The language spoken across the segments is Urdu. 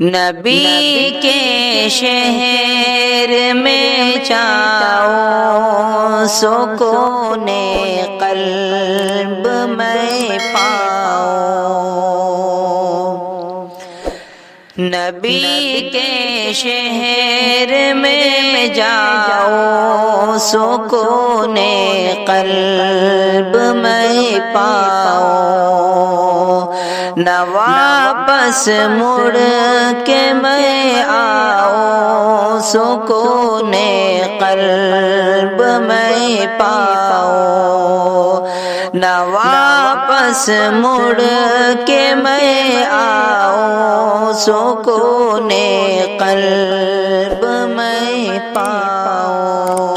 نبی کے شہر میں جاؤ سکون قلب میں پاؤ، نبی کے شہر میں جاؤ سکون قلب میں پاؤ، نہ واپس مڑ کے میں آؤں سکون قلب میں پاؤں، نہ واپس مڑ کے میں آؤں سکون قلب میں پاؤں۔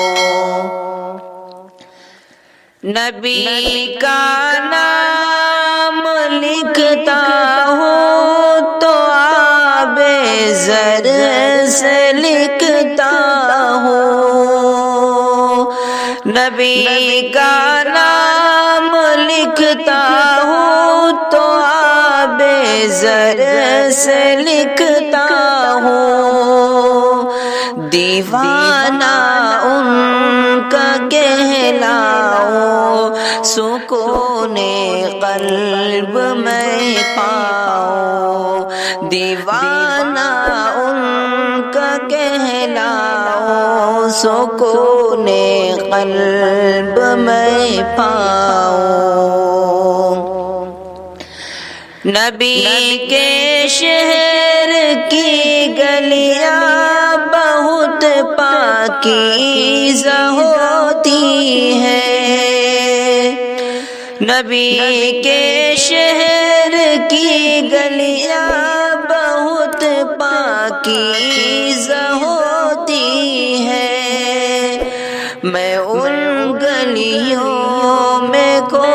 نبی کا نام لکھتا ہوں تو آب زر سے لکھتا ہوں، نبی کا نام لکھتا ہوں تو آب زر سے لکھتا ہوں، دیوانہ ان کا کہلاؤں سکون قلب میں پاؤں، دیوانہ ان کا کہلاؤں سکون قلب میں پاؤں۔ نبی کے شہر کی گلیاں بہت پاکیزہ ہوتی ہیں، نبی کے شہر کی گلیاں بہت پاکیزہ ہوتی ہیں، میں ان گلیوں میں کھو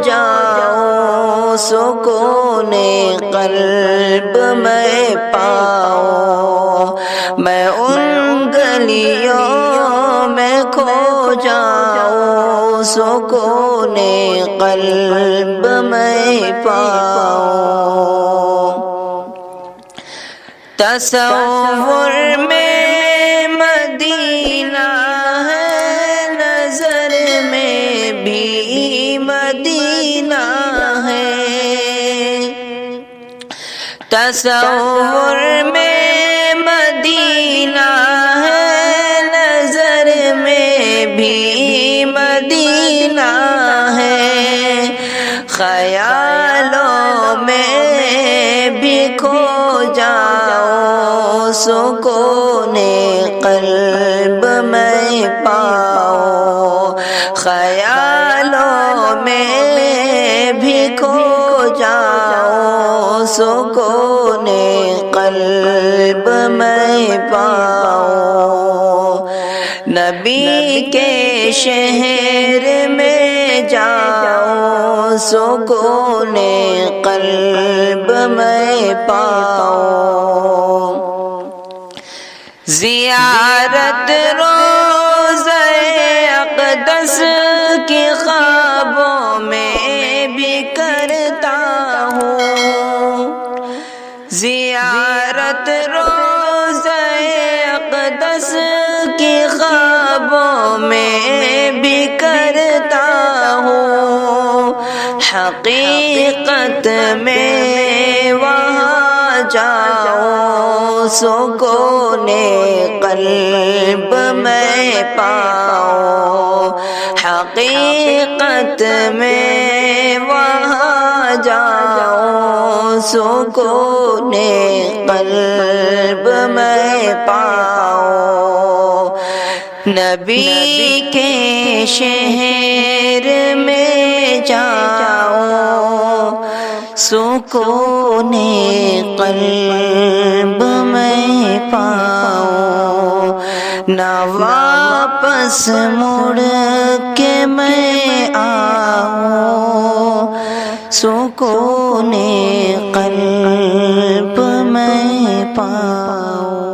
جاؤں سکون قلب میں پاؤں، میں ان گلیوں میں کھو جاؤں سکون قلب میں پاؤں۔ تصور میں مدینہ ہے، نظر میں بھی مدینہ ہے، تصور میں مدینہ ہے، نظر میں بھی مدینہ ہے، خیالوں میں بھی کھو جاؤ سکون قلب میں پاؤ، خیالوں میں بھی کھو جاؤ سکون قلب میں پاؤ، نبی کے شہر میں جاؤ سکون قلب میں پاؤ، زیارت روضہ اقدس کی خوابوں میں بھی کرتا ہوں، زیارت روضہ اقدس کی خوابوں میں بھی کرتا ہوں، حقیقت میں وہاں جاؤ سکون قلب میں پاؤ، حقیقت میں وہاں جاؤ سکون قلب میں پاؤ، نبی کے شہر میں جاؤ سکون قلب میں پاؤ، نہ واپس مڑ کے میں آؤں سکون قلب میں پاؤ۔